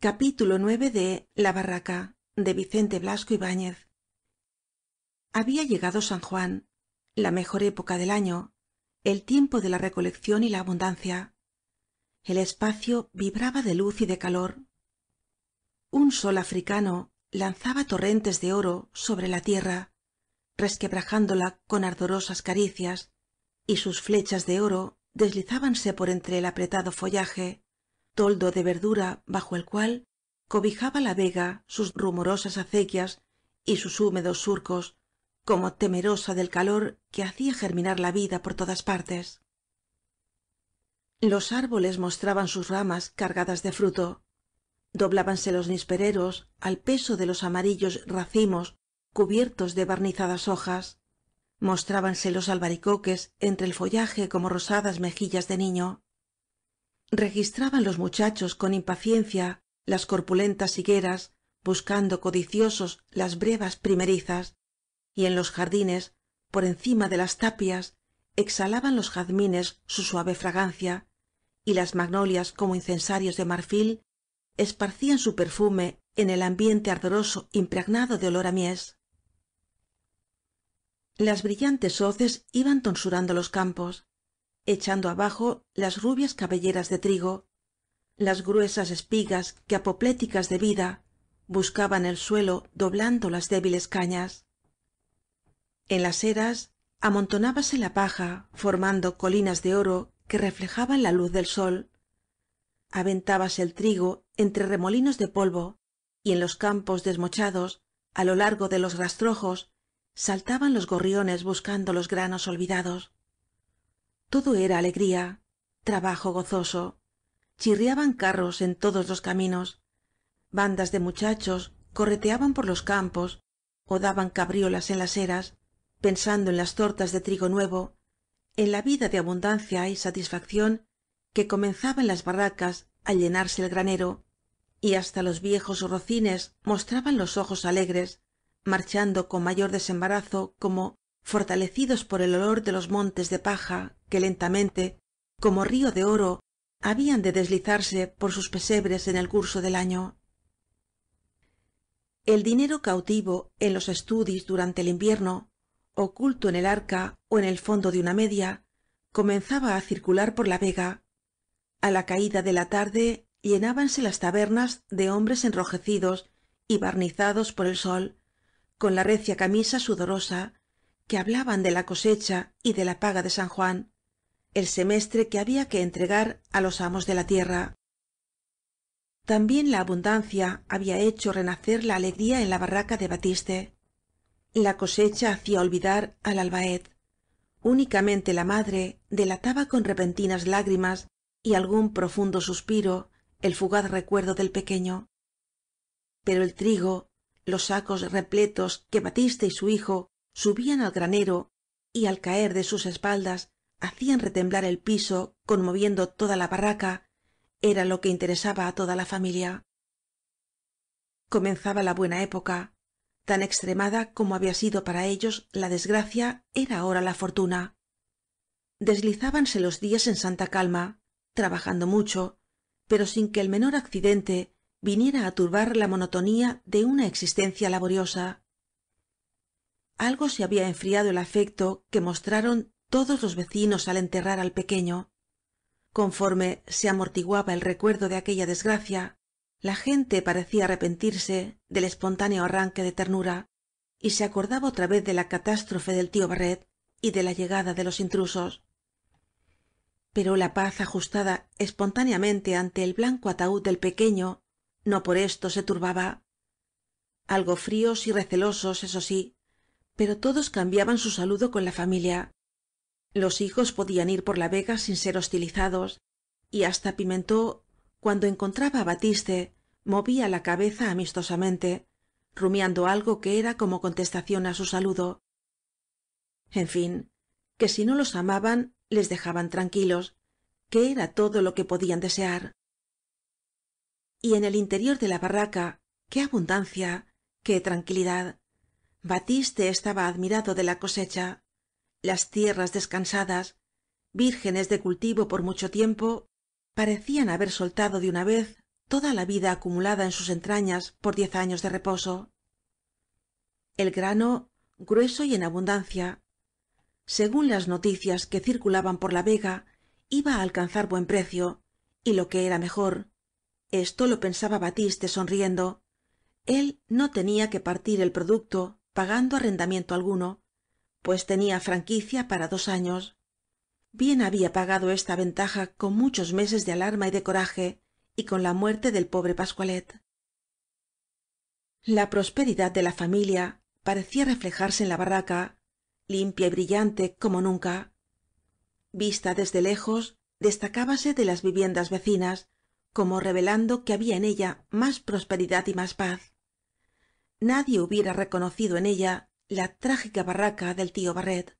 Capítulo 9 de La barraca de Vicente Blasco Ibáñez. Había llegado San Juan, la mejor época del año, el tiempo de la recolección y la abundancia. El espacio vibraba de luz y de calor. Un sol africano lanzaba torrentes de oro sobre la tierra, resquebrajándola con ardorosas caricias, y sus flechas de oro deslizábanse por entre el apretado follaje, toldo de verdura bajo el cual cobijaba la vega sus rumorosas acequias y sus húmedos surcos, como temerosa del calor que hacía germinar la vida por todas partes. Los árboles mostraban sus ramas cargadas de fruto. Doblábanse los nispereros al peso de los amarillos racimos cubiertos de barnizadas hojas. Mostrábanse los albaricoques entre el follaje como rosadas mejillas de niño. Registraban los muchachos con impaciencia las corpulentas higueras, buscando codiciosos las brevas primerizas, y en los jardines, por encima de las tapias, exhalaban los jazmines su suave fragancia, y las magnolias como incensarios de marfil esparcían su perfume en el ambiente ardoroso impregnado de olor a mies. Las brillantes hoces iban tonsurando los campos, echando abajo las rubias cabelleras de trigo, las gruesas espigas que apopléticas de vida buscaban el suelo doblando las débiles cañas. En las eras amontonábase la paja formando colinas de oro que reflejaban la luz del sol. Aventábase el trigo entre remolinos de polvo, y en los campos desmochados, á lo largo de los rastrojos, saltaban los gorriones buscando los granos olvidados. Todo era alegría, trabajo gozoso. Chirriaban carros en todos los caminos. Bandas de muchachos correteaban por los campos ó daban cabriolas en las eras, pensando en las tortas de trigo nuevo, en la vida de abundancia y satisfacción que comenzaba en las barracas al llenarse el granero, y hasta los viejos rocines mostraban los ojos alegres, marchando con mayor desembarazo como fortalecidos por el olor de los montes de paja que lentamente, como río de oro, habían de deslizarse por sus pesebres en el curso del año. El dinero cautivo en los estudis durante el invierno, oculto en el arca ó en el fondo de una media, comenzaba á circular por la vega. A la caída de la tarde llenábanse las tabernas de hombres enrojecidos y barnizados por el sol, con la recia camisa sudorosa, que hablaban de la cosecha y de la paga de San Juan, el semestre que había que entregar á los amos de la tierra. También la abundancia había hecho renacer la alegría en la barraca de Batiste. La cosecha hacía olvidar al albaet. Únicamente la madre delataba con repentinas lágrimas y algún profundo suspiro el fugaz recuerdo del pequeño. Pero el trigo, los sacos repletos que Batiste y su hijo subían al granero y al caer de sus espaldas hacían retemblar el piso conmoviendo toda la barraca, era lo que interesaba á toda la familia. Comenzaba la buena época. Tan extremada como había sido para ellos la desgracia, era ahora la fortuna. Deslizábanse los días en santa calma, trabajando mucho, pero sin que el menor accidente viniera á turbar la monotonía de una existencia laboriosa. Algo se había enfriado el afecto que mostraron todos los vecinos al enterrar al pequeño. Conforme se amortiguaba el recuerdo de aquella desgracia, la gente parecía arrepentirse del espontáneo arranque de ternura y se acordaba otra vez de la catástrofe del tío Barret y de la llegada de los intrusos. Pero la paz ajustada espontáneamente ante el blanco ataúd del pequeño no por esto se turbaba. Algo fríos y recelosos, eso sí, pero todos cambiaban su saludo con la familia. Los hijos podían ir por la vega sin ser hostilizados, y hasta Pimentó, cuando encontraba á Batiste, movía la cabeza amistosamente, rumiando algo que era como contestación á su saludo. En fin, que si no los amaban, les dejaban tranquilos, que era todo lo que podían desear. Y en el interior de la barraca, qué abundancia, qué tranquilidad. Batiste estaba admirado de la cosecha. Las tierras descansadas, vírgenes de cultivo por mucho tiempo, parecían haber soltado de una vez toda la vida acumulada en sus entrañas por 10 años de reposo. El grano, grueso y en abundancia, según las noticias que circulaban por la vega, iba á alcanzar buen precio, y lo que era mejor, esto lo pensaba Batiste sonriendo, él no tenía que partir el producto pagando arrendamiento alguno, pues tenía franquicia para 2 años. Bien había pagado esta ventaja con muchos meses de alarma y de coraje, y con la muerte del pobre Pascualet. La prosperidad de la familia parecía reflejarse en la barraca, limpia y brillante como nunca. Vista desde lejos, destacábase de las viviendas vecinas, como revelando que había en ella más prosperidad y más paz. Nadie hubiera reconocido en ella la trágica barraca del tío Barret.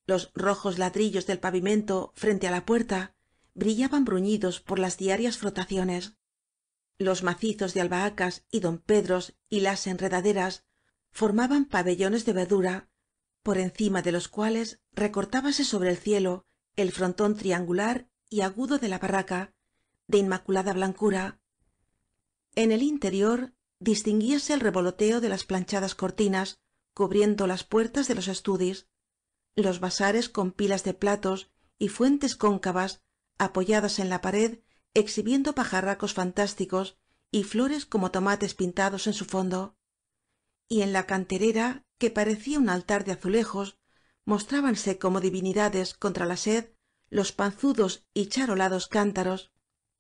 Los rojos ladrillos del pavimento frente á la puerta brillaban bruñidos por las diarias frotaciones. Los macizos de albahacas y dompedros y las enredaderas formaban pabellones de verdura, por encima de los cuales recortábase sobre el cielo el frontón triangular y agudo de la barraca, de inmaculada blancura. En el interior distinguíase el revoloteo de las planchadas cortinas cubriendo las puertas de los estudis, los vasares con pilas de platos y fuentes cóncavas apoyadas en la pared exhibiendo pajarracos fantásticos y flores como tomates pintados en su fondo. Y en la canterera, que parecía un altar de azulejos, mostrábanse como divinidades contra la sed los panzudos y charolados cántaros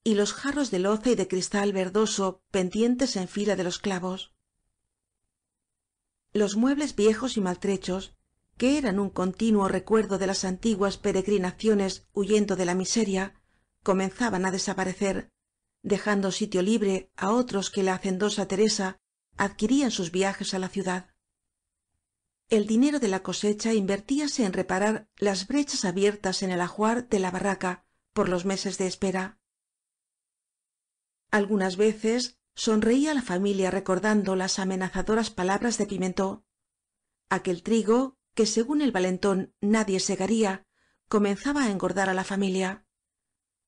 y los jarros de loza y de cristal verdoso pendientes en fila de los clavos. Los muebles viejos y maltrechos, que eran un continuo recuerdo de las antiguas peregrinaciones huyendo de la miseria, comenzaban á desaparecer, dejando sitio libre á otros que la hacendosa Teresa adquiría en sus viajes á la ciudad. El dinero de la cosecha invertíase en reparar las brechas abiertas en el ajuar de la barraca por los meses de espera. Algunas veces sonreía la familia recordando las amenazadoras palabras de Pimentó. Aquel trigo, que según el valentón nadie segaría, comenzaba á engordar á la familia.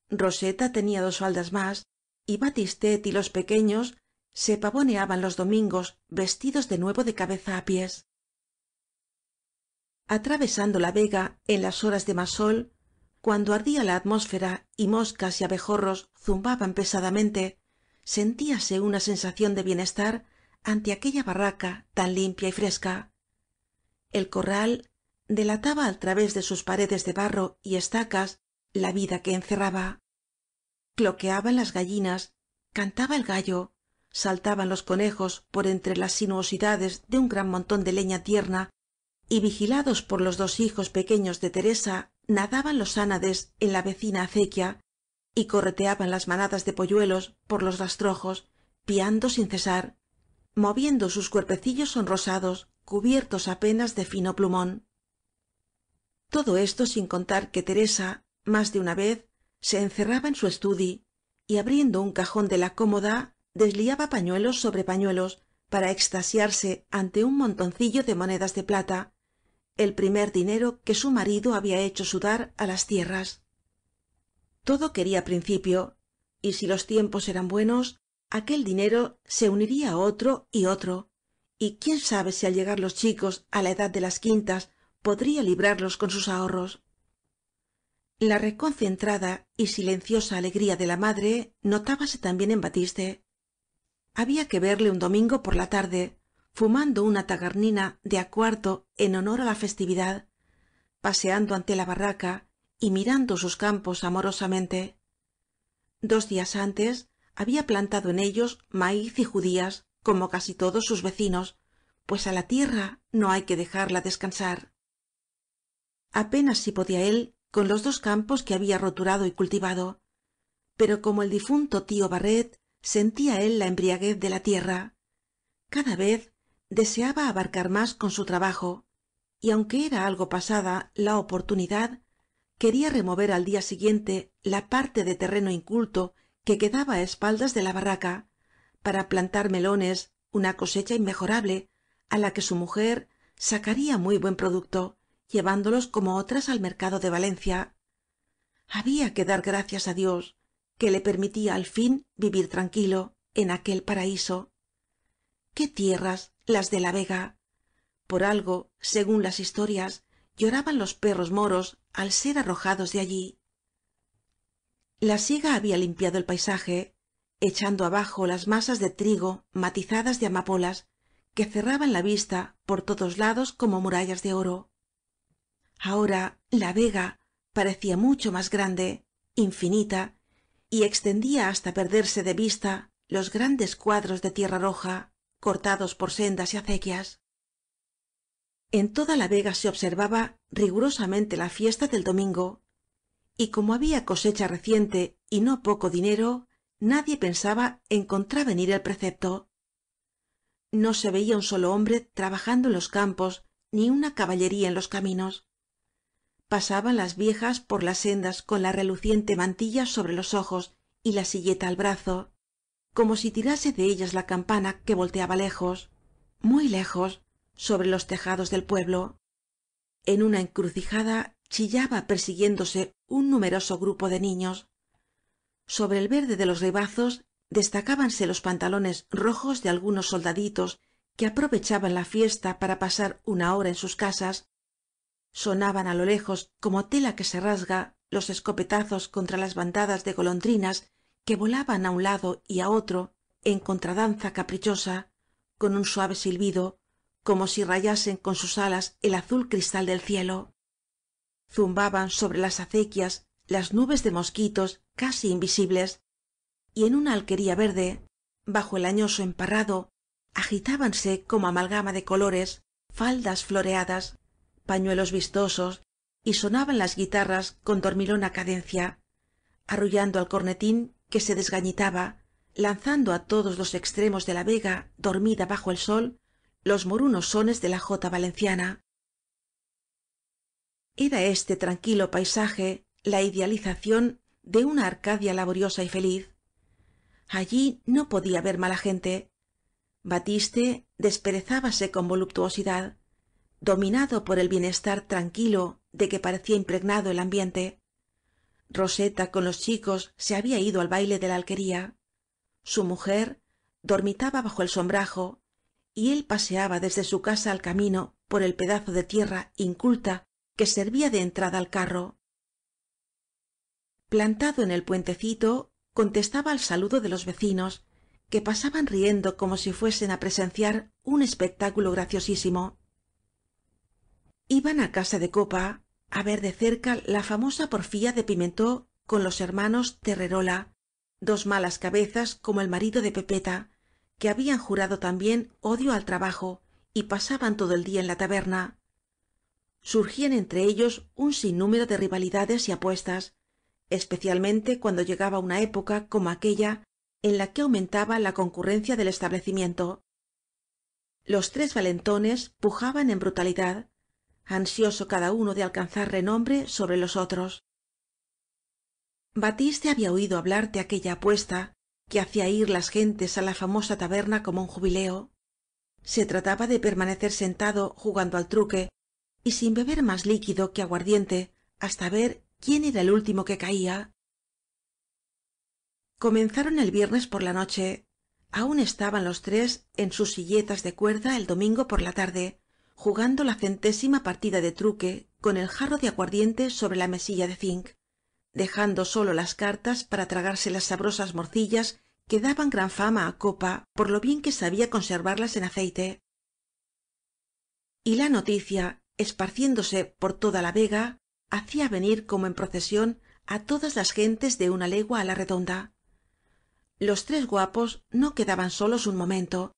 Roseta tenía 2 faldas más, y Batistet y los pequeños se pavoneaban los domingos vestidos de nuevo de cabeza á pies. Atravesando la vega en las horas de más sol, cuando ardía la atmósfera y moscas y abejorros zumbaban pesadamente, sentíase una sensación de bienestar ante aquella barraca tan limpia y fresca. El corral delataba al través de sus paredes de barro y estacas la vida que encerraba. Cloqueaban las gallinas, cantaba el gallo, saltaban los conejos por entre las sinuosidades de un gran montón de leña tierna y vigilados por los 2 hijos pequeños de Teresa nadaban los ánades en la vecina acequia y correteaban las manadas de polluelos por los rastrojos piando sin cesar, moviendo sus cuerpecillos sonrosados cubiertos apenas de fino plumón. Todo esto sin contar que Teresa más de una vez se encerraba en su estudi y abriendo un cajón de la cómoda desliaba pañuelos sobre pañuelos para extasiarse ante un montoncillo de monedas de plata, el primer dinero que su marido había hecho sudar á las tierras. Todo quería principio, y si los tiempos eran buenos, aquel dinero se uniría á otro y otro, y quién sabe si al llegar los chicos á la edad de las quintas podría librarlos con sus ahorros. La reconcentrada y silenciosa alegría de la madre notábase también en Batiste. Había que verle un domingo por la tarde, fumando una tagarnina de á cuarto en honor á la festividad, paseando ante la barraca y mirando sus campos amorosamente. 2 días antes había plantado en ellos maíz y judías, como casi todos sus vecinos, pues á la tierra no hay que dejarla descansar. Apenas si podía él con los 2 campos que había roturado y cultivado, pero como el difunto tío Barret sentía él la embriaguez de la tierra. Cada vez deseaba abarcar más con su trabajo, y aunque era algo pasada la oportunidad, quería remover al día siguiente la parte de terreno inculto que quedaba á espaldas de la barraca, para plantar melones, una cosecha inmejorable, á la que su mujer sacaría muy buen producto, llevándolos como otras al mercado de Valencia. Había que dar gracias á Dios, que le permitía al fin vivir tranquilo en aquel paraíso. ¡Qué tierras las de la Vega! Por algo, según las historias, lloraban los perros moros al ser arrojados de allí. La siega había limpiado el paisaje, echando abajo las masas de trigo matizadas de amapolas que cerraban la vista por todos lados como murallas de oro. Ahora la Vega parecía mucho más grande, infinita, y extendía hasta perderse de vista los grandes cuadros de tierra roja, cortados por sendas y acequias. En toda la Vega se observaba rigurosamente la fiesta del domingo, y como había cosecha reciente y no poco dinero, nadie pensaba en contravenir el precepto. No se veía un solo hombre trabajando en los campos, ni una caballería en los caminos. Pasaban las viejas por las sendas con la reluciente mantilla sobre los ojos y la silleta al brazo, como si tirase de ellas la campana que volteaba lejos, muy lejos, sobre los tejados del pueblo. En una encrucijada chillaba persiguiéndose un numeroso grupo de niños. Sobre el verde de los ribazos destacábanse los pantalones rojos de algunos soldaditos que aprovechaban la fiesta para pasar una hora en sus casas. Sonaban á lo lejos, como tela que se rasga, los escopetazos contra las bandadas de golondrinas que volaban á un lado y á otro en contradanza caprichosa, con un suave silbido, como si rayasen con sus alas el azul cristal del cielo. Zumbaban sobre las acequias las nubes de mosquitos casi invisibles, y en una alquería verde, bajo el añoso emparrado, agitábanse como amalgama de colores, faldas floreadas, pañuelos vistosos, y sonaban las guitarras con dormilona cadencia, arrullando al cornetín que se desgañitaba, lanzando á todos los extremos de la Vega dormida bajo el sol los morunos sones de la jota valenciana. Era este tranquilo paisaje la idealización de una Arcadia laboriosa y feliz. Allí no podía haber mala gente. Batiste desperezábase con voluptuosidad, dominado por el bienestar tranquilo de que parecía impregnado el ambiente. Roseta con los chicos se había ido al baile de la alquería. Su mujer dormitaba bajo el sombrajo y él paseaba desde su casa al camino por el pedazo de tierra inculta que servía de entrada al carro. Plantado en el puentecito, contestaba al saludo de los vecinos, que pasaban riendo como si fuesen á presenciar un espectáculo graciosísimo. Iban á casa de Copa á ver de cerca la famosa porfía de Pimentó con los hermanos Terrerola, dos malas cabezas como el marido de Pepeta, que habían jurado también odio al trabajo y pasaban todo el día en la taberna. Surgían entre ellos un sinnúmero de rivalidades y apuestas, especialmente cuando llegaba una época como aquella en la que aumentaba la concurrencia del establecimiento. Los tres valentones pujaban en brutalidad, ansioso cada uno de alcanzar renombre sobre los otros. Batiste había oído hablar de aquella apuesta que hacía ir las gentes á la famosa taberna como un jubileo. Se trataba de permanecer sentado jugando al truque y sin beber más líquido que aguardiente hasta ver quién era el último que caía. Comenzaron el viernes por la noche. Aún estaban los tres en sus silletas de cuerda el domingo por la tarde, jugando la 100ª partida de truque con el jarro de aguardiente sobre la mesilla de zinc, dejando solo las cartas para tragarse las sabrosas morcillas que daban gran fama á Copa por lo bien que sabía conservarlas en aceite. Y la noticia, esparciéndose por toda la Vega, hacía venir como en procesión á todas las gentes de una legua á la redonda. Los tres guapos no quedaban solos un momento.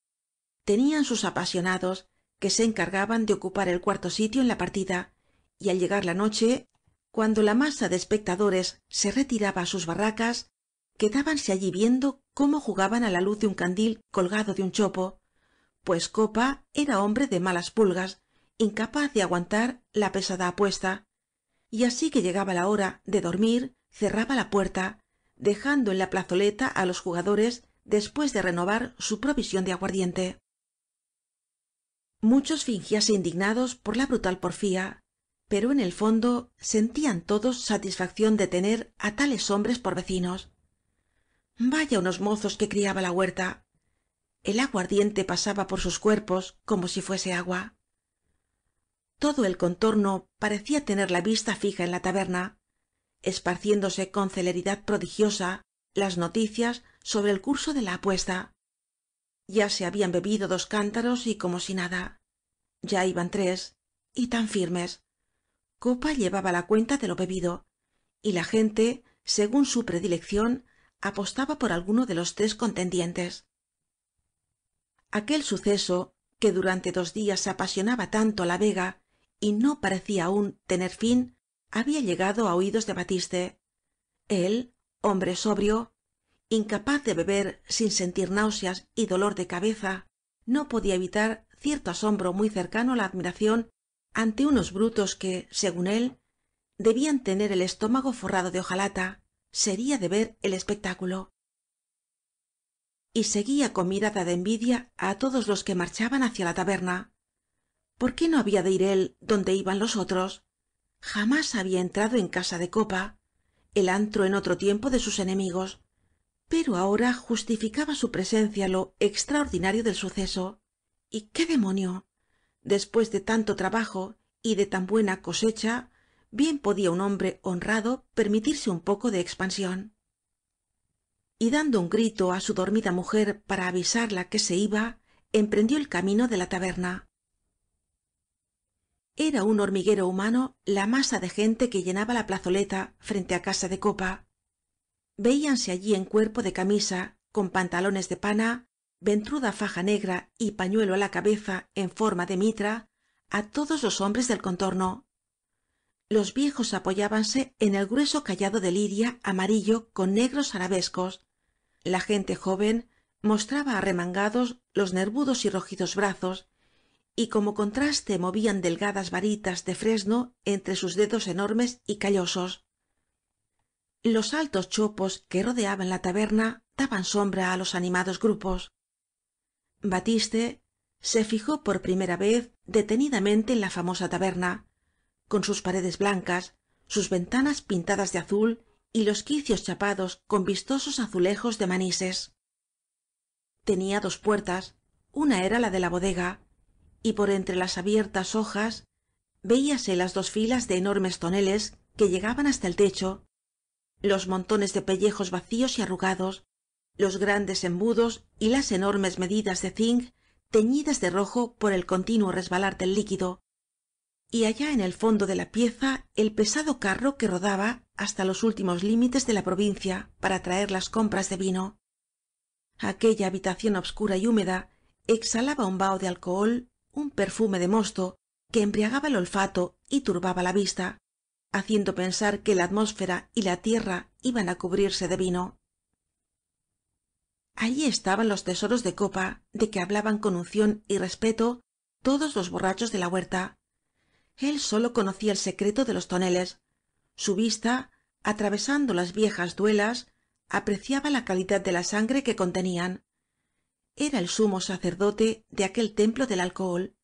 Tenían sus apasionados, que se encargaban de ocupar el cuarto sitio en la partida, y al llegar la noche, cuando la masa de espectadores se retiraba á sus barracas, quedábanse allí viendo cómo jugaban á la luz de un candil colgado de un chopo, pues Copa era hombre de malas pulgas, incapaz de aguantar la pesada apuesta, y así que llegaba la hora de dormir cerraba la puerta, dejando en la plazoleta á los jugadores después de renovar su provisión de aguardiente. Muchos fingíanse indignados por la brutal porfía, pero en el fondo sentían todos satisfacción de tener á tales hombres por vecinos. Vaya unos mozos que criaba la huerta. El aguardiente pasaba por sus cuerpos como si fuese agua. Todo el contorno parecía tener la vista fija en la taberna, esparciéndose con celeridad prodigiosa las noticias sobre el curso de la apuesta. Ya se habían bebido 2 cántaros y como si nada. Ya iban 3, y tan firmes. Copa llevaba la cuenta de lo bebido, y la gente, según su predilección, apostaba por alguno de los 3 contendientes. Aquel suceso, que durante 2 días apasionaba tanto á la Vega y no parecía aún tener fin, había llegado á oídos de Batiste. Él, hombre sobrio, incapaz de beber sin sentir náuseas y dolor de cabeza, no podía evitar cierto asombro muy cercano á la admiración ante unos brutos que, según él, debían tener el estómago forrado de hojalata. Sería de ver el espectáculo. Y seguía con mirada de envidia á todos los que marchaban hacia la taberna. ¿Por qué no había de ir él donde iban los otros? Jamás había entrado en casa de Copa, el antro en otro tiempo de sus enemigos, pero ahora justificaba su presencia lo extraordinario del suceso. ¿Y qué demonio? Después de tanto trabajo y de tan buena cosecha, bien podía un hombre honrado permitirse un poco de expansión. Y dando un grito á su dormida mujer para avisarla que se iba, emprendió el camino de la taberna. Era un hormiguero humano la masa de gente que llenaba la plazoleta frente á casa de Copa. Veíanse allí en cuerpo de camisa, con pantalones de pana, ventruda faja negra y pañuelo á la cabeza en forma de mitra, á todos los hombres del contorno. Los viejos apoyábanse en el grueso cayado de liria amarillo con negros arabescos. La gente joven mostraba arremangados los nervudos y rojizos brazos, y como contraste movían delgadas varitas de fresno entre sus dedos enormes y callosos. Los altos chopos que rodeaban la taberna daban sombra á los animados grupos. Batiste se fijó por primera vez detenidamente en la famosa taberna, con sus paredes blancas, sus ventanas pintadas de azul y los quicios chapados con vistosos azulejos de manises. Tenía 2 puertas, una era la de la bodega, y por entre las abiertas hojas veíase las 2 filas de enormes toneles que llegaban hasta el techo, los montones de pellejos vacíos y arrugados, los grandes embudos y las enormes medidas de zinc teñidas de rojo por el continuo resbalar del líquido, y allá en el fondo de la pieza el pesado carro que rodaba hasta los últimos límites de la provincia para traer las compras de vino. Aquella habitación obscura y húmeda exhalaba un vaho de alcohol, un perfume de mosto que embriagaba el olfato y turbaba la vista, haciendo pensar que la atmósfera y la tierra iban á cubrirse de vino. Allí estaban los tesoros de Copa de que hablaban con unción y respeto todos los borrachos de la huerta. Él solo conocía el secreto de los toneles. Su vista, atravesando las viejas duelas, apreciaba la calidad de la sangre que contenían. Era el sumo sacerdote de aquel templo del alcohol,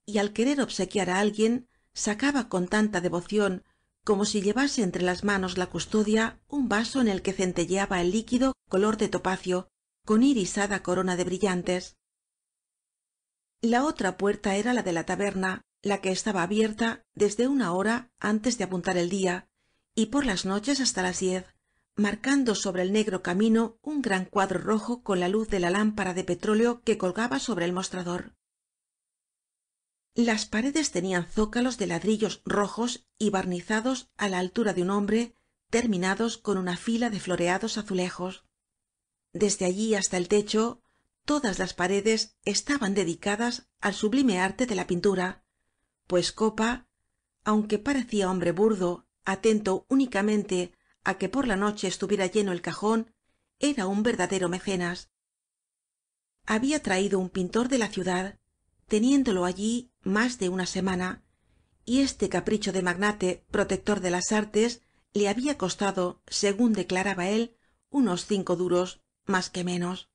y al querer obsequiar á alguien sacaba con tanta devoción como si llevase entre las manos la custodia un vaso en el que centelleaba el líquido color de topacio con irisada corona de brillantes. La otra puerta era la de la taberna, la que estaba abierta desde 1 hora antes de apuntar el día y por las noches hasta las 10, marcando sobre el negro camino un gran cuadro rojo con la luz de la lámpara de petróleo que colgaba sobre el mostrador. Las paredes tenían zócalos de ladrillos rojos y barnizados á la altura de un hombre, terminados con una fila de floreados azulejos. Desde allí hasta el techo todas las paredes estaban dedicadas al sublime arte de la pintura, pues Copa, aunque parecía hombre burdo, atento únicamente á que por la noche estuviera lleno el cajón, era un verdadero mecenas. Había traído un pintor de la ciudad, teniéndolo allí más de 1 semana, y este capricho de magnate protector de las artes le había costado, según declaraba él, unos 5 duros, más que menos.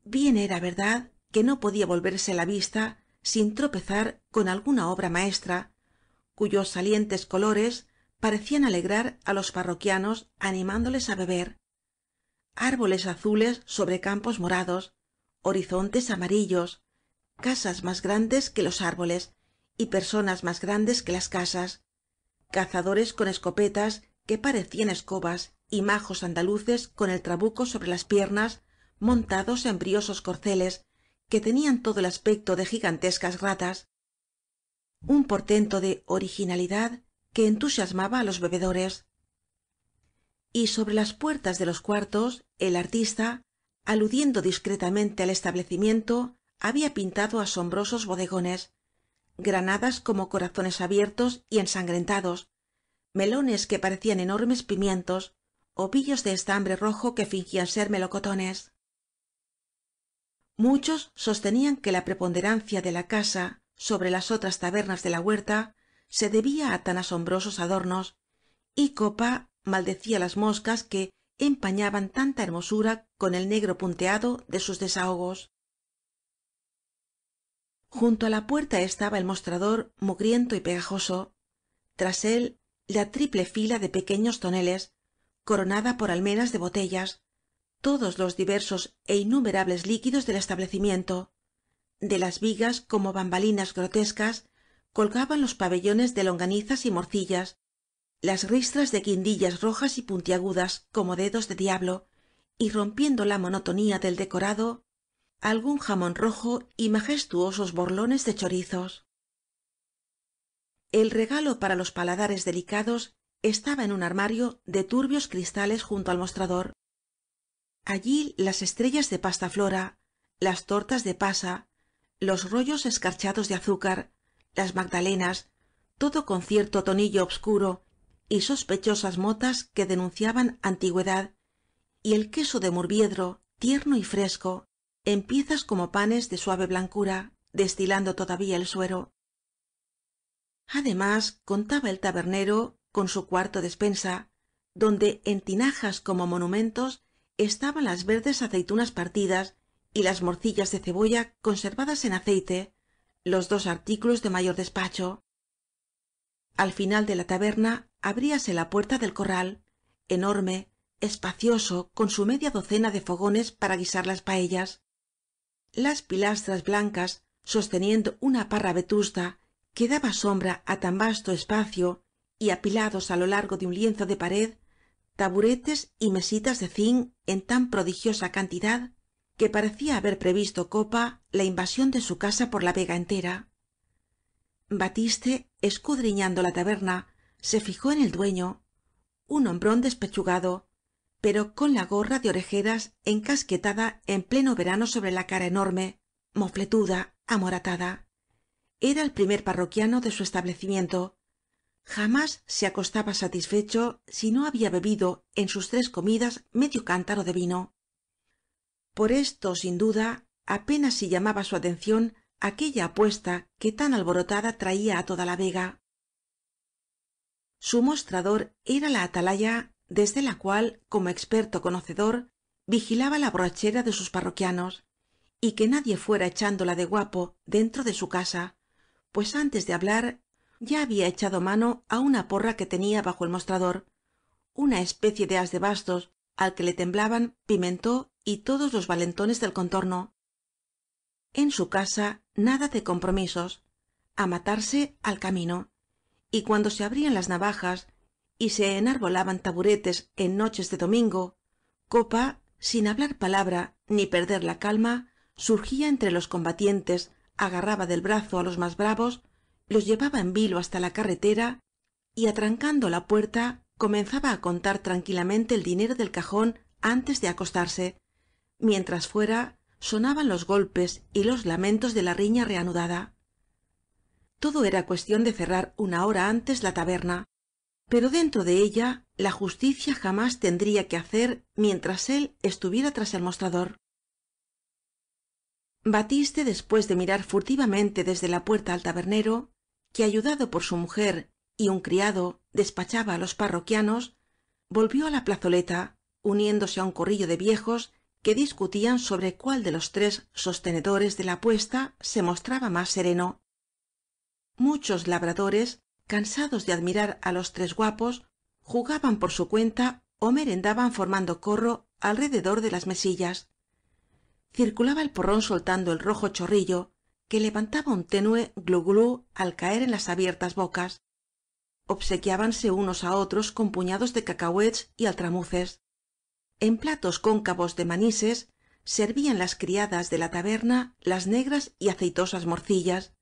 Bien era verdad que no podía volverse la vista sin tropezar con alguna obra maestra, cuyos salientes colores parecían alegrar á los parroquianos animándoles á beber. árboles azules sobre campos morados, horizontes amarillos, casas más grandes que los árboles y personas más grandes que las casas, cazadores con escopetas que parecían escobas y majos andaluces con el trabuco sobre las piernas montados en briosos corceles que tenían todo el aspecto de gigantescas ratas. Un portento de originalidad que entusiasmaba á los bebedores. Y sobre las puertas de los cuartos el artista, aludiendo discretamente al establecimiento, había pintado asombrosos bodegones, granadas como corazones abiertos y ensangrentados, melones que parecían enormes pimientos, ovillos de estambre rojo que fingían ser melocotones. Muchos sostenían que la preponderancia de la casa sobre las otras tabernas de la huerta se debía á tan asombrosos adornos, y Copa maldecía las moscas que empañaban tanta hermosura con el negro punteado de sus desahogos. Junto á la puerta estaba el mostrador mugriento y pegajoso, tras él la triple fila de pequeños toneles, coronada por almenas de botellas, todos los diversos é innumerables líquidos del establecimiento. De las vigas como bambalinas grotescas colgaban los pabellones de longanizas y morcillas, las ristras de guindillas rojas y puntiagudas como dedos de diablo, y rompiendo la monotonía del decorado, algún jamón rojo y majestuosos borlones de chorizos. El regalo para los paladares delicados estaba en un armario de turbios cristales junto al mostrador. Allí las estrellas de pasta flora, las tortas de pasa, los rollos escarchados de azúcar, las magdalenas, todo con cierto tonillo obscuro y sospechosas motas que denunciaban antigüedad, y el queso de Murviedro, tierno y fresco, en piezas como panes de suave blancura, destilando todavía el suero. Además, contaba el tabernero con su cuarto despensa, donde en tinajas como monumentos estaban las verdes aceitunas partidas y las morcillas de cebolla conservadas en aceite, los dos artículos de mayor despacho. Al final de la taberna abríase la puerta del corral, enorme, espacioso, con su media docena de fogones para guisar las paellas. Las pilastras blancas, sosteniendo una parra vetusta que daba sombra á tan vasto espacio, y apilados á lo largo de un lienzo de pared, taburetes y mesitas de zinc en tan prodigiosa cantidad que parecía haber previsto Copa la invasión de su casa por la vega entera. Batiste, escudriñando la taberna, se fijó en el dueño, un hombrón despechugado, pero con la gorra de orejeras encasquetada en pleno verano sobre la cara enorme, mofletuda, amoratada. Era el primer parroquiano de su establecimiento. Jamás se acostaba satisfecho si no había bebido en sus 3 comidas medio cántaro de vino. Por esto, sin duda, apenas si llamaba su atención aquella apuesta que tan alborotada traía á toda la vega. Su mostrador era la atalaya desde la cual, como experto conocedor, vigilaba la borrachera de sus parroquianos, y que nadie fuera echándola de guapo dentro de su casa, pues antes de hablar ya había echado mano á una porra que tenía bajo el mostrador, una especie de as de bastos al que le temblaban Pimentó y todos los valentones del contorno. En su casa nada de compromisos, á matarse al camino, y cuando se abrían las navajas y se enarbolaban taburetes en noches de domingo, Copa, sin hablar palabra ni perder la calma, surgía entre los combatientes, agarraba del brazo á los más bravos, los llevaba en vilo hasta la carretera y, atrancando la puerta, comenzaba á contar tranquilamente el dinero del cajón antes de acostarse, mientras fuera sonaban los golpes y los lamentos de la riña reanudada. Todo era cuestión de cerrar una hora antes la taberna, pero dentro de ella la justicia jamás tendría que hacer mientras él estuviera tras el mostrador. Batiste, después de mirar furtivamente desde la puerta al tabernero, que ayudado por su mujer y un criado despachaba á los parroquianos, volvió á la plazoleta, uniéndose á un corrillo de viejos que discutían sobre cuál de los 3 sostenedores de la apuesta se mostraba más sereno. Muchos labradores, cansados de admirar á los 3 guapos, jugaban por su cuenta ó merendaban formando corro alrededor de las mesillas. Circulaba el porrón soltando el rojo chorrillo que levantaba un tenue glu glu al caer en las abiertas bocas. Obsequiábanse unos á otros con puñados de cacahuets y altramuces. En platos cóncavos de manises servían las criadas de la taberna las negras y aceitosas morcillas,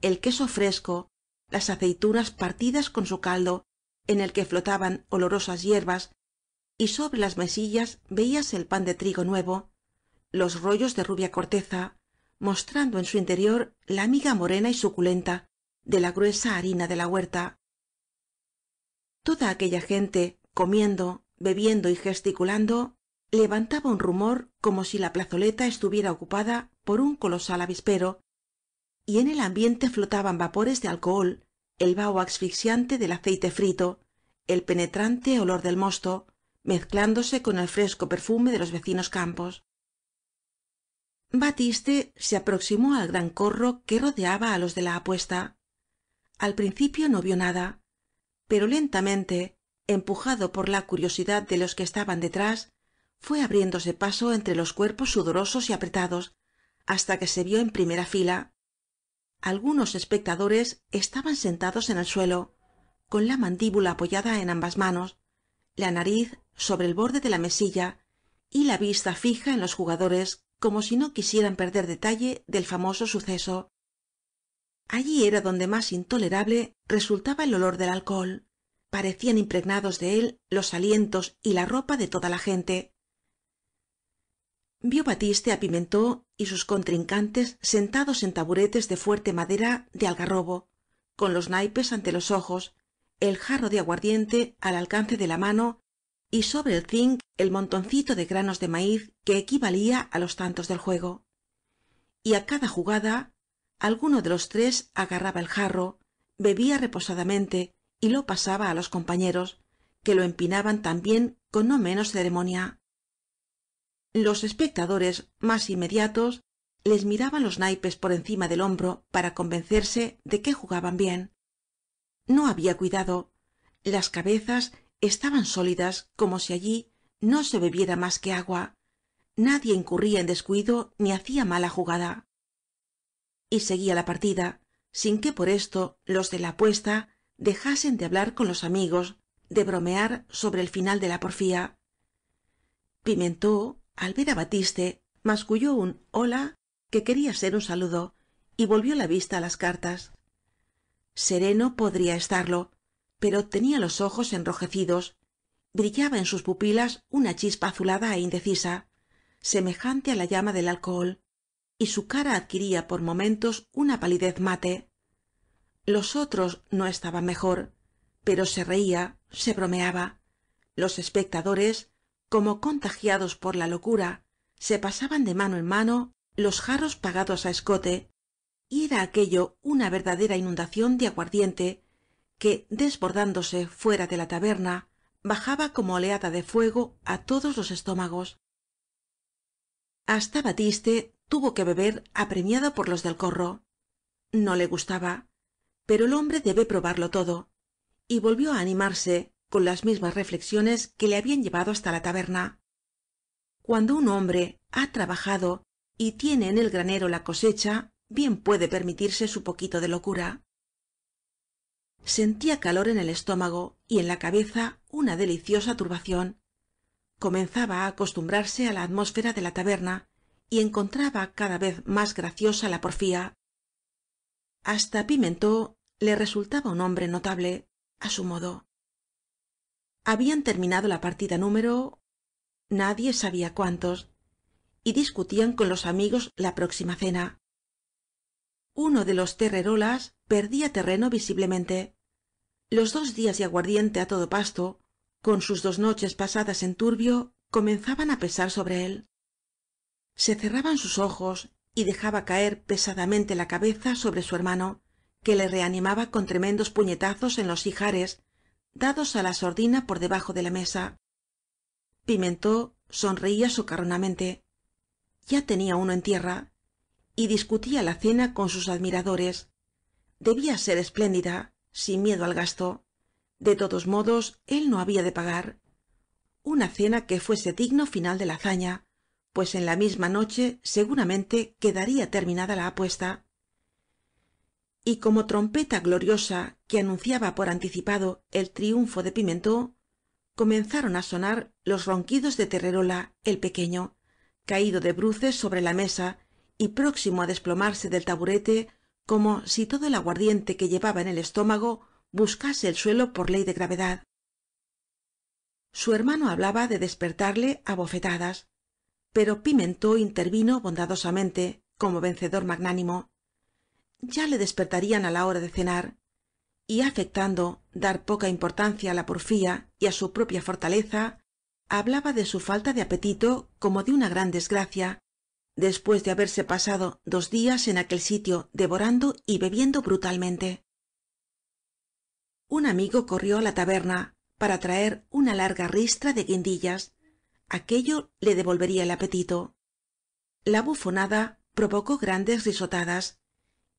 el queso fresco, las aceitunas partidas con su caldo, en el que flotaban olorosas hierbas, y sobre las mesillas veíase el pan de trigo nuevo, los rollos de rubia corteza, mostrando en su interior la miga morena y suculenta de la gruesa harina de la huerta. Toda aquella gente, comiendo, bebiendo y gesticulando, levantaba un rumor como si la plazoleta estuviera ocupada por un colosal avispero, y en el ambiente flotaban vapores de alcohol, el vaho asfixiante del aceite frito, el penetrante olor del mosto, mezclándose con el fresco perfume de los vecinos campos. Batiste se aproximó al gran corro que rodeaba á los de la apuesta. Al principio no vio nada, pero lentamente, empujado por la curiosidad de los que estaban detrás, fué abriéndose paso entre los cuerpos sudorosos y apretados, hasta que se vio en primera fila. Algunos espectadores estaban sentados en el suelo, con la mandíbula apoyada en ambas manos, la nariz sobre el borde de la mesilla y la vista fija en los jugadores como si no quisieran perder detalle del famoso suceso. Allí era donde más intolerable resultaba el olor del alcohol. Parecían impregnados de él los alientos y la ropa de toda la gente. Vio Batiste á Pimentó y sus contrincantes sentados en taburetes de fuerte madera de algarrobo, con los naipes ante los ojos, el jarro de aguardiente al alcance de la mano y sobre el zinc el montoncito de granos de maíz que equivalía á los tantos del juego. Y á cada jugada, alguno de los tres agarraba el jarro, bebía reposadamente y lo pasaba á los compañeros, que lo empinaban también con no menos ceremonia. Los espectadores más inmediatos les miraban los naipes por encima del hombro para convencerse de que jugaban bien. No había cuidado, las cabezas estaban sólidas como si allí no se bebiera más que agua, nadie incurría en descuido ni hacía mala jugada. Y seguía la partida, sin que por esto los de la apuesta dejasen de hablar con los amigos, de bromear sobre el final de la porfía. Pimentó, al ver á Batiste, masculló un hola que quería ser un saludo y volvió la vista á las cartas. Sereno podría estarlo, pero tenía los ojos enrojecidos, brillaba en sus pupilas una chispa azulada é indecisa, semejante á la llama del alcohol, y su cara adquiría por momentos una palidez mate. Los otros no estaban mejor, pero se reía, se bromeaba. Los espectadores, como contagiados por la locura, se pasaban de mano en mano los jarros pagados á escote, y era aquello una verdadera inundación de aguardiente que, desbordándose fuera de la taberna, bajaba como oleada de fuego á todos los estómagos. Hasta Batiste tuvo que beber apremiado por los del corro. No le gustaba, pero el hombre debe probarlo todo, y volvió á animarse con las mismas reflexiones que le habían llevado hasta la taberna. Cuando un hombre ha trabajado y tiene en el granero la cosecha, bien puede permitirse su poquito de locura. Sentía calor en el estómago y en la cabeza una deliciosa turbación. Comenzaba á acostumbrarse á la atmósfera de la taberna y encontraba cada vez más graciosa la porfía. Hasta Pimentó le resultaba un hombre notable, á su modo. Habían terminado la partida número nadie sabía cuántos, y discutían con los amigos la próxima cena. Uno de los terrerolas perdía terreno visiblemente. Los 2 días de aguardiente á todo pasto, con sus 2 noches pasadas en turbio, comenzaban á pesar sobre él. Se cerraban sus ojos y dejaba caer pesadamente la cabeza sobre su hermano, que le reanimaba con tremendos puñetazos en los ijares, dados á la sordina por debajo de la mesa. Pimentó sonreía socarronamente. Ya tenía uno en tierra, y discutía la cena con sus admiradores. Debía ser espléndida, sin miedo al gasto. De todos modos, él no había de pagar. una cena que fuese digno final de la hazaña, pues en la misma noche seguramente quedaría terminada la apuesta. Y como trompeta gloriosa que anunciaba por anticipado el triunfo de Pimentó, comenzaron á sonar los ronquidos de Terrerola el pequeño, caído de bruces sobre la mesa y próximo á desplomarse del taburete, como si todo el aguardiente que llevaba en el estómago buscase el suelo por ley de gravedad. Su hermano hablaba de despertarle á bofetadas, pero Pimentó intervino bondadosamente, como vencedor magnánimo. Ya le despertarían á la hora de cenar, y afectando dar poca importancia á la porfía y á su propia fortaleza, hablaba de su falta de apetito como de una gran desgracia, después de haberse pasado 2 días en aquel sitio devorando y bebiendo brutalmente. Un amigo corrió á la taberna para traer una larga ristra de guindillas. Aquello le devolvería el apetito. La bufonada provocó grandes risotadas,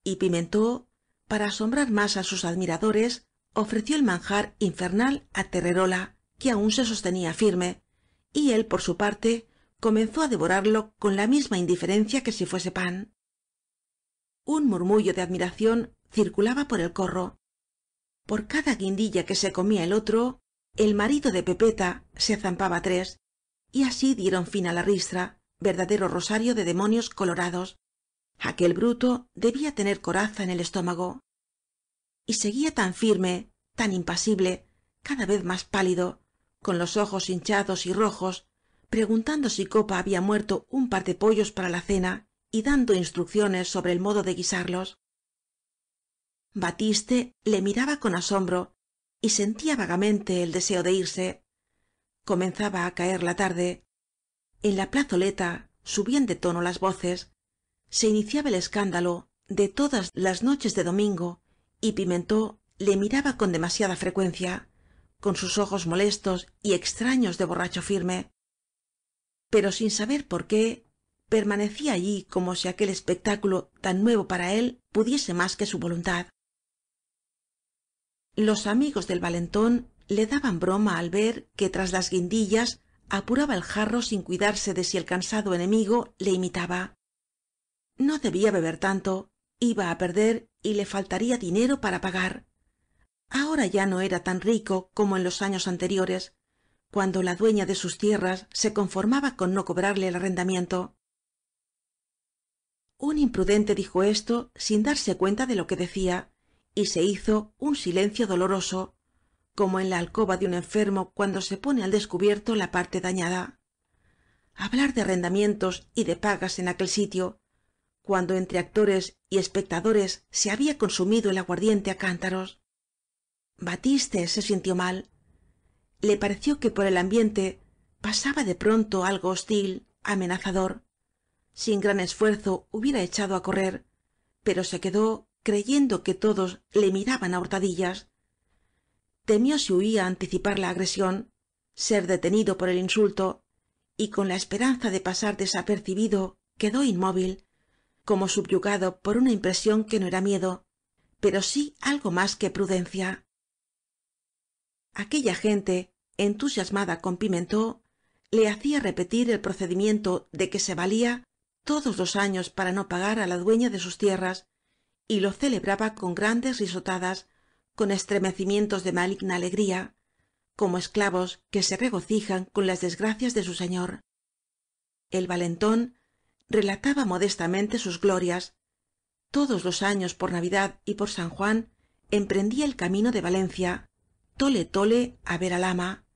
y Pimentó, para asombrar más á sus admiradores, ofreció el manjar infernal á Terrerola, que aún se sostenía firme, y él por su parte comenzó á devorarlo con la misma indiferencia que si fuese pan. Un murmullo de admiración circulaba por el corro. Por cada guindilla que se comía el otro, el marido de Pepeta se zampaba 3, y así dieron fin á la ristra, verdadero rosario de demonios colorados. Aquel bruto debía tener coraza en el estómago. Y seguía tan firme, tan impasible, cada vez más pálido, con los ojos hinchados y rojos, preguntando si Copa había muerto un par de pollos para la cena y dando instrucciones sobre el modo de guisarlos. Batiste le miraba con asombro y sentía vagamente el deseo de irse. Comenzaba á caer la tarde. En la plazoleta subían de tono las voces. Se iniciaba el escándalo de todas las noches de domingo, y Pimentó le miraba con demasiada frecuencia, con sus ojos molestos y extraños de borracho firme. Pero sin saber por qué, permanecía allí como si aquel espectáculo tan nuevo para él pudiese más que su voluntad. Los amigos del valentón le daban broma al ver que tras las guindillas apuraba el jarro sin cuidarse de si el cansado enemigo le imitaba. No debía beber tanto, iba á perder y le faltaría dinero para pagar. Ahora ya no era tan rico como en los años anteriores, cuando la dueña de sus tierras se conformaba con no cobrarle el arrendamiento. Un imprudente dijo esto sin darse cuenta de lo que decía, y se hizo un silencio doloroso, como en la alcoba de un enfermo cuando se pone al descubierto la parte dañada. Hablar de arrendamientos y de pagas en aquel sitio, cuando entre actores y espectadores se había consumido el aguardiente á cántaros. Batiste se sintió mal. Le pareció que por el ambiente pasaba de pronto algo hostil, amenazador. Sin gran esfuerzo hubiera echado á correr, pero se quedó creyendo que todos le miraban á hurtadillas. Temió si huía anticipar la agresión, ser detenido por el insulto, y con la esperanza de pasar desapercibido quedó inmóvil, como subyugado por una impresión que no era miedo, pero sí algo más que prudencia. Aquella gente, entusiasmada con Pimentó, le hacía repetir el procedimiento de que se valía todos los años para no pagar á la dueña de sus tierras, y lo celebraba con grandes risotadas, con estremecimientos de maligna alegría, como esclavos que se regocijan con las desgracias de su señor. El valentón relataba modestamente sus glorias. Todos los años por Navidad y por San Juan emprendía el camino de Valencia, tole tole á ver al ama.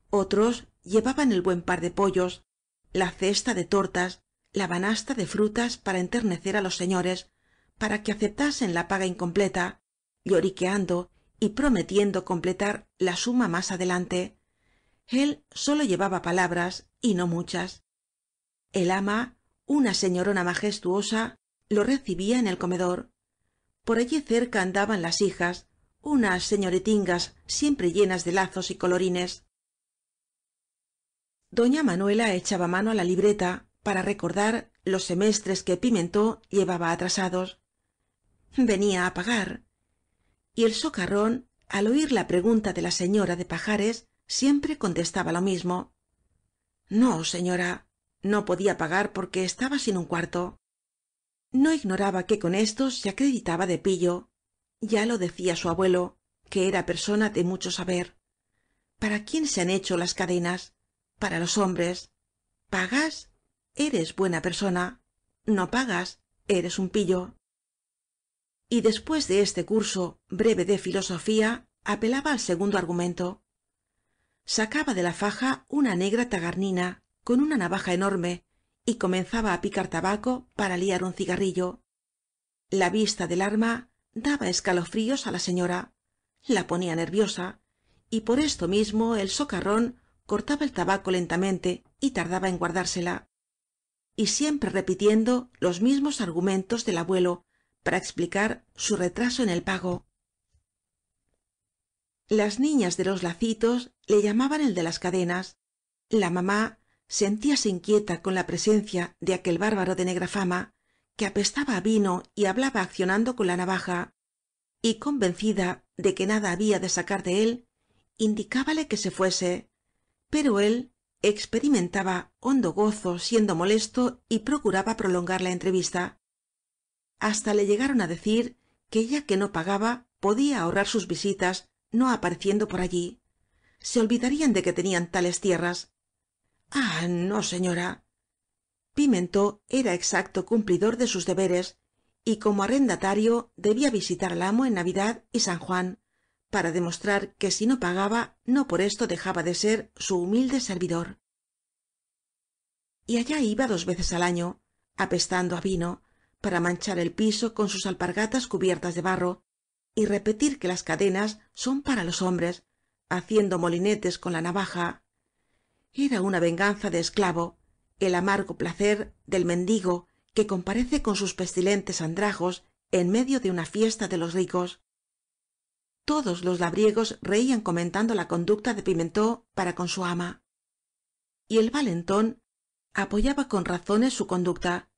Otros llevaban el buen par de pollos, la cesta de tortas, la banasta de frutas para enternecer á los señores, para que aceptasen la paga incompleta, lloriqueando y prometiendo completar la suma más adelante. Él sólo llevaba palabras, y no muchas. El ama, una señorona majestuosa, lo recibía en el comedor. Por allí cerca andaban las hijas, unas señoritingas siempre llenas de lazos y colorines. Doña Manuela echaba mano á la libreta para recordar los semestres que Pimentó llevaba atrasados. Venía á pagar. Y el socarrón, al oir la pregunta de la señora de Pajares, siempre contestaba lo mismo: no, señora, no podía pagar porque estaba sin un cuarto. No ignoraba que con esto se acreditaba de pillo. Ya lo decía su abuelo, que era persona de mucho saber. ¿Para quién se han hecho las cadenas? Para los hombres. ¿Pagas? Eres buena persona. No pagas, eres un pillo. Y después de este curso breve de filosofía, apelaba al segundo argumento. Sacaba de la faja una negra tagarnina con una navaja enorme y comenzaba á picar tabaco para liar un cigarrillo. La vista del arma daba escalofríos á la señora, la ponía nerviosa, y por esto mismo el socarrón cortaba el tabaco lentamente y tardaba en guardársela. Y siempre repitiendo los mismos argumentos del abuelo para explicar su retraso en el pago. Las niñas de los lacitos le llamaban el de las cadenas. La mamá sentíase inquieta con la presencia de aquel bárbaro de negra fama, que apestaba á vino y hablaba accionando con la navaja, y convencida de que nada había de sacar de él, indicábale que se fuese, pero él experimentaba hondo gozo siendo molesto y procuraba prolongar la entrevista. Hasta le llegaron á decir que ya que no pagaba podía ahorrar sus visitas no apareciendo por allí. Se olvidarían de que tenían tales tierras. Ah, no, señora. Pimentó era exacto cumplidor de sus deberes y como arrendatario debía visitar al amo en Navidad y San Juan para demostrar que si no pagaba no por esto dejaba de ser su humilde servidor. Y allá iba 2 veces al año, apestando á vino, para manchar el piso con sus alpargatas cubiertas de barro y repetir que las cadenas son para los hombres, haciendo molinetes con la navaja. Era una venganza de esclavo, el amargo placer del mendigo que comparece con sus pestilentes andrajos en medio de una fiesta de los ricos. Todos los labriegos reían comentando la conducta de Pimentó para con su ama. Y el valentón apoyaba con razones su conducta.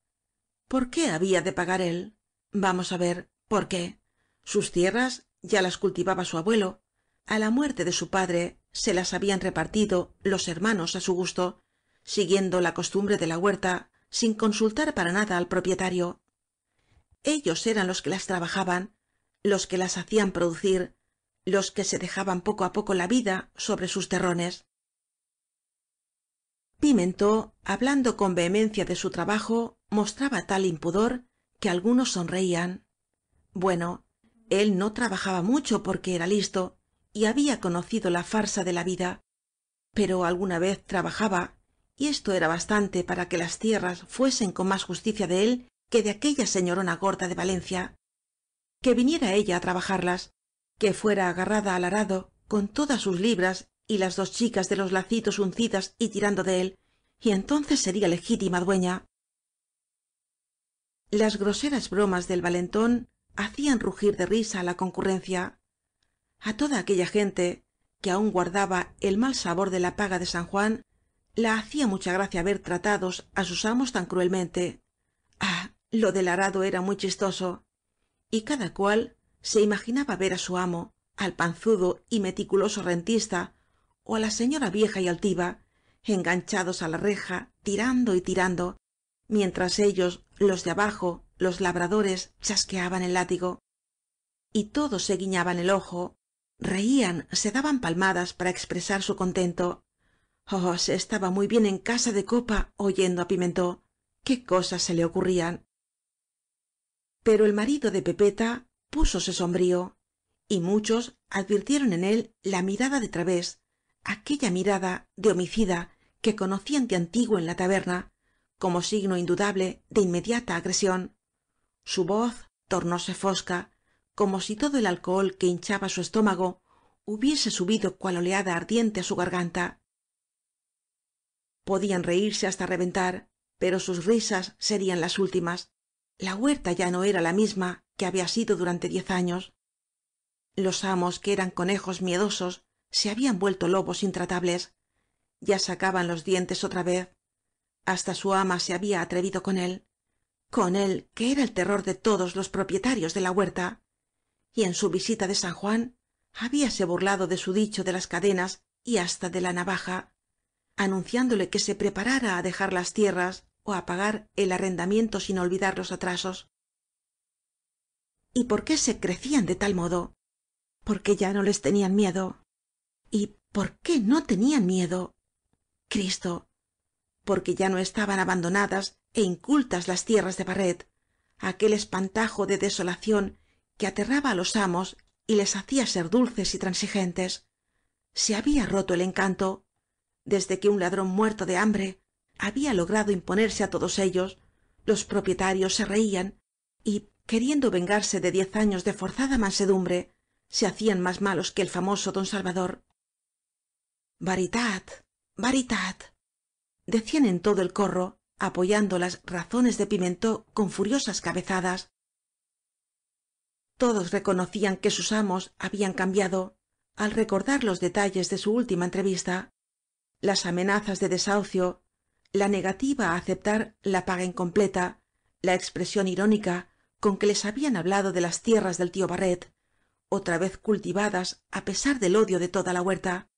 ¿Por qué había de pagar él? Vamos á ver, ¿por qué? Sus tierras ya las cultivaba su abuelo. A la muerte de su padre se las habían repartido los hermanos á su gusto, siguiendo la costumbre de la huerta, sin consultar para nada al propietario. Ellos eran los que las trabajaban, los que las hacían producir, los que se dejaban poco á poco la vida sobre sus terrones. Pimentó, hablando con vehemencia de su trabajo, mostraba tal impudor que algunos sonreían. Bueno, él no trabajaba mucho porque era listo y había conocido la farsa de la vida, pero alguna vez trabajaba, y esto era bastante para que las tierras fuesen con más justicia de él que de aquella señorona gorda de Valencia. Que viniera ella á trabajarlas, que fuera agarrada al arado con todas sus libras y las 2 chicas de los lacitos uncidas y tirando de él, y entonces sería legítima dueña. Las groseras bromas del valentón hacían rugir de risa á la concurrencia. A toda aquella gente que aún guardaba el mal sabor de la paga de San Juan, la hacía mucha gracia ver tratados á sus amos tan cruelmente. Ah, lo del arado era muy chistoso. Y cada cual se imaginaba ver á su amo, al panzudo y meticuloso rentista, ó á la señora vieja y altiva, enganchados á la reja, tirando y tirando, mientras ellos, los de abajo, los labradores, chasqueaban el látigo. Y todos se guiñaban el ojo, reían, se daban palmadas para expresar su contento. Oh, se estaba muy bien en casa de copa oyendo á Pimentó. Qué cosas se le ocurrían. Pero el marido de Pepeta púsose sombrío, y muchos advirtieron en él la mirada de través, aquella mirada de homicida que conocían de antiguo en la taberna, como signo indudable de inmediata agresión. Su voz tornóse fosca, como si todo el alcohol que hinchaba su estómago hubiese subido cual oleada ardiente á su garganta. Podían reírse hasta reventar, pero sus risas serían las últimas. La huerta ya no era la misma que había sido durante 10 años. Los amos, que eran conejos miedosos, se habían vuelto lobos intratables. Ya sacaban los dientes otra vez. Hasta su ama se había atrevido con él, que era el terror de todos los propietarios de la huerta. Y en su visita de San Juan habíase burlado de su dicho de las cadenas y hasta de la navaja, anunciándole que se preparara á dejar las tierras ó á pagar el arrendamiento sin olvidar los atrasos. ¿Y por qué se crecían de tal modo? Porque ya no les tenían miedo. ¿Y por qué no tenían miedo? Cristo, porque ya no estaban abandonadas é incultas las tierras de Barret, aquel espantajo de desolación que aterraba á los amos y les hacía ser dulces y transigentes. Se había roto el encanto. Desde que un ladrón muerto de hambre había logrado imponerse á todos ellos, los propietarios se reían y, queriendo vengarse de 10 años de forzada mansedumbre, se hacían más malos que el famoso don Salvador. Veritat, veritat, decían en todo el corro, apoyando las razones de Pimentó con furiosas cabezadas. Todos reconocían que sus amos habían cambiado al recordar los detalles de su última entrevista, las amenazas de desahucio, la negativa á aceptar la paga incompleta, la expresión irónica con que les habían hablado de las tierras del tío Barret, otra vez cultivadas á pesar del odio de toda la huerta.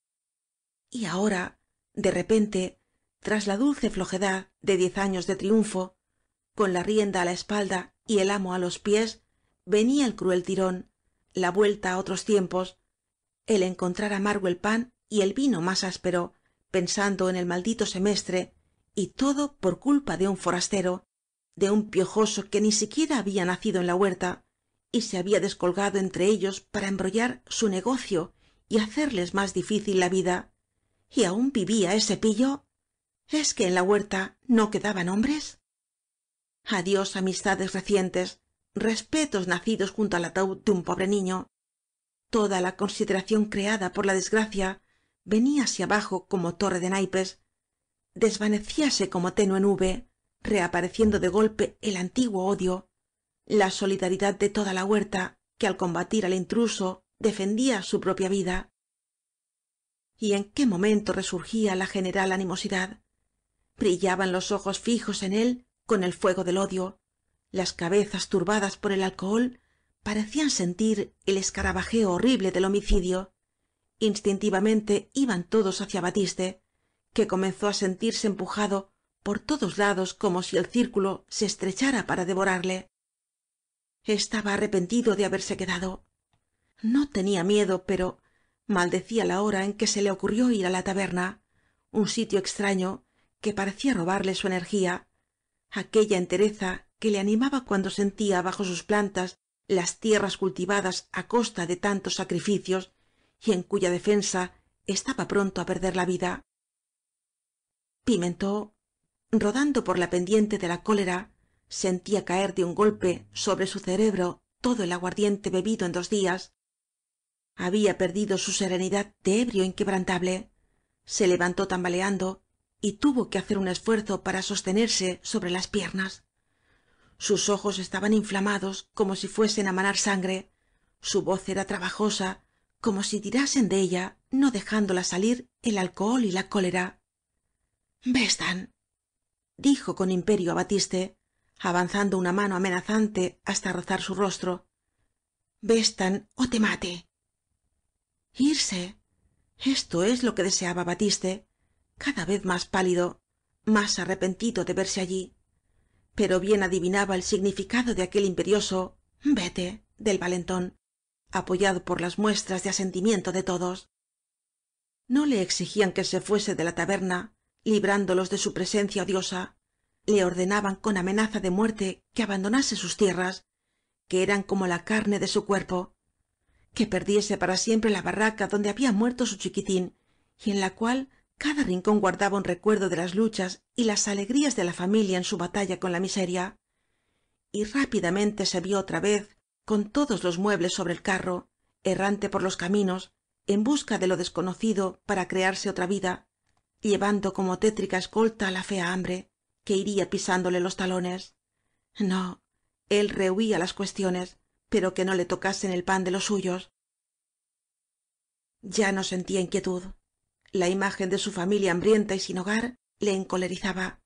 Y ahora, de repente, tras la dulce flojedad de 10 años de triunfo, con la rienda á la espalda y el amo á los pies, venía el cruel tirón, la vuelta á otros tiempos, el encontrar amargo el pan y el vino más áspero, pensando en el maldito semestre, y todo por culpa de un forastero, de un piojoso que ni siquiera había nacido en la huerta y se había descolgado entre ellos para embrollar su negocio y hacerles más difícil la vida. ¿Y aún vivía ese pillo? ¿Es que en la huerta no quedaban hombres? Adiós amistades recientes, respetos nacidos junto al ataúd de un pobre niño. Toda la consideración creada por la desgracia veníase abajo como torre de naipes, desvanecíase como tenue nube, reapareciendo de golpe el antiguo odio, la solidaridad de toda la huerta que al combatir al intruso defendía su propia vida. ¿Y en qué momento resurgía la general animosidad? Brillaban los ojos fijos en él con el fuego del odio, las cabezas turbadas por el alcohol parecían sentir el escarabajeo horrible del homicidio. Instintivamente iban todos hacia Batiste, que comenzó á sentirse empujado por todos lados como si el círculo se estrechara para devorarle. Estaba arrepentido de haberse quedado. No tenía miedo, pero maldecía la hora en que se le ocurrió ir á la taberna, un sitio extraño que parecía robarle su energía, aquella entereza que le animaba cuando sentía bajo sus plantas las tierras cultivadas á costa de tantos sacrificios y en cuya defensa estaba pronto á perder la vida. Pimentó, rodando por la pendiente de la cólera, sentía caer de un golpe sobre su cerebro todo el aguardiente bebido en 2 días. Había perdido su serenidad de ebrio inquebrantable. Se levantó tambaleando y tuvo que hacer un esfuerzo para sostenerse sobre las piernas. Sus ojos estaban inflamados como si fuesen á manar sangre, su voz era trabajosa como si tirasen de ella, no dejándola salir el alcohol y la cólera. Vestan, dijo con imperio á Batiste, avanzando una mano amenazante hasta rozar su rostro. Vestan ó te mate. Irse. Esto es lo que deseaba Batiste, cada vez más pálido, más arrepentido de verse allí. Pero bien adivinaba el significado de aquel imperioso vete del valentón, apoyado por las muestras de asentimiento de todos. No le exigían que se fuese de la taberna, librándolos de su presencia odiosa. Le ordenaban con amenaza de muerte que abandonase sus tierras, que eran como la carne de su cuerpo, que perdiese para siempre la barraca donde había muerto su chiquitín y en la cual cada rincón guardaba un recuerdo de las luchas y las alegrías de la familia en su batalla con la miseria. Y rápidamente se vio otra vez con todos los muebles sobre el carro, errante por los caminos, en busca de lo desconocido para crearse otra vida, llevando como tétrica escolta á la fea hambre, que iría pisándole los talones. No, él rehuía las cuestiones, pero que no le tocasen el pan de los suyos. Ya no sentía inquietud. La imagen de su familia hambrienta y sin hogar le encolerizaba.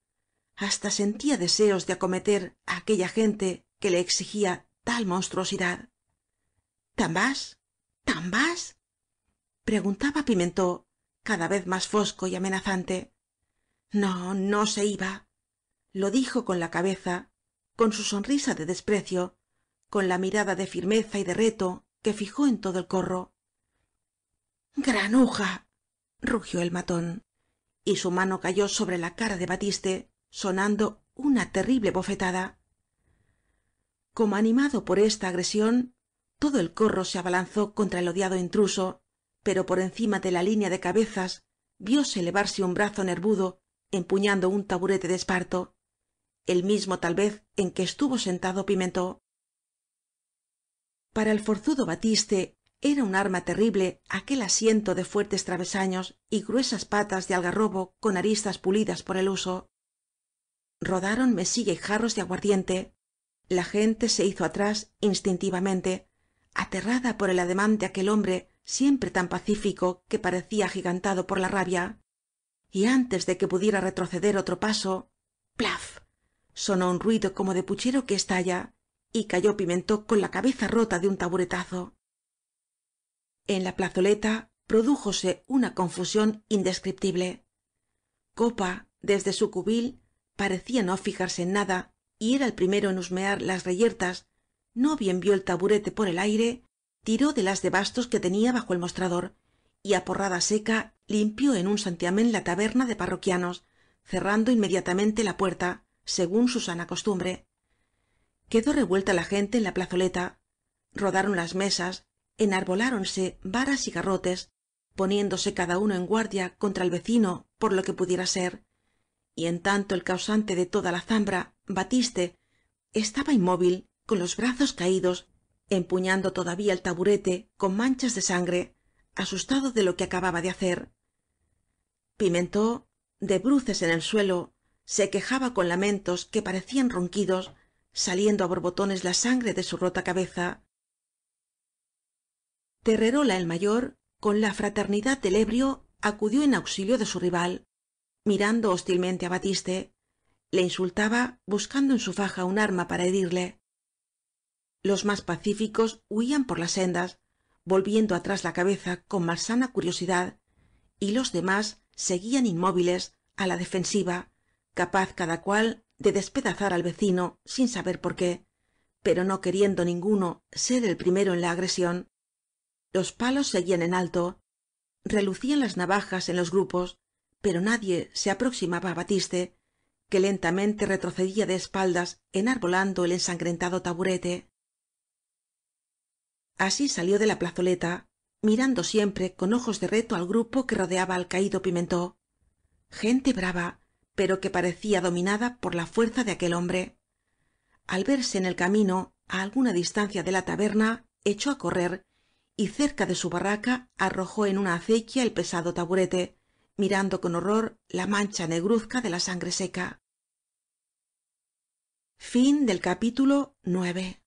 Hasta sentía deseos de acometer á aquella gente que le exigía tal monstruosidad. ¿Tan vas? ¿Tan vas? Preguntaba Pimentó, cada vez más fosco y amenazante. No, no se iba. Lo dijo con la cabeza, con su sonrisa de desprecio, con la mirada de firmeza y de reto que fijó en todo el corro. granuja rugió el matón, y su mano cayó sobre la cara de Batiste, sonando una terrible bofetada. Como animado por esta agresión, todo el corro se abalanzó contra el odiado intruso, pero por encima de la línea de cabezas vióse elevarse un brazo nervudo empuñando un taburete de esparto, el mismo tal vez en que estuvo sentado Pimentó. Para el forzudo Batiste era un arma terrible aquel asiento de fuertes travesaños y gruesas patas de algarrobo con aristas pulidas por el uso. Rodaron mesilla y jarros de aguardiente. La gente se hizo atrás instintivamente, aterrada por el ademán de aquel hombre siempre tan pacífico que parecía agigantado por la rabia. Y antes de que pudiera retroceder otro paso, ¡plaf! Sonó un ruido como de puchero que estalla, y cayó Pimentó con la cabeza rota de un taburetazo. En la plazoleta prodújose una confusión indescriptible. Copa, desde su cubil, parecía no fijarse en nada y era el primero en husmear las reyertas. No bien vió el taburete por el aire, tiró de las de bastos que tenía bajo el mostrador y á porrada seca limpió en un santiamén la taberna de parroquianos, cerrando inmediatamente la puerta, según su sana costumbre. Quedó revuelta la gente en la plazoleta. Rodaron las mesas, enarboláronse varas y garrotes, poniéndose cada uno en guardia contra el vecino por lo que pudiera ser. Y en tanto el causante de toda la zambra, Batiste, estaba inmóvil, con los brazos caídos, empuñando todavía el taburete con manchas de sangre, asustado de lo que acababa de hacer. Pimentó, de bruces en el suelo, se quejaba con lamentos que parecían ronquidos, saliendo á borbotones la sangre de su rota cabeza. Terreróla el mayor, con la fraternidad del ebrio, acudió en auxilio de su rival, mirando hostilmente á Batiste. Le insultaba buscando en su faja un arma para herirle. Los más pacíficos huían por las sendas, volviendo atrás la cabeza con malsana curiosidad, y los demás seguían inmóviles, á la defensiva, capaz cada cual de despedazar al vecino sin saber por qué, pero no queriendo ninguno ser el primero en la agresión. Los palos seguían en alto, relucían las navajas en los grupos, pero nadie se aproximaba á Batiste, que lentamente retrocedía de espaldas enarbolando el ensangrentado taburete. Así salió de la plazoleta, mirando siempre con ojos de reto al grupo que rodeaba al caído Pimentó. Gente brava, pero que parecía dominada por la fuerza de aquel hombre. Al verse en el camino, á alguna distancia de la taberna, echó á correr y cerca de su barraca arrojó en una acequia el pesado taburete, mirando con horror la mancha negruzca de la sangre seca. Capítulo 9.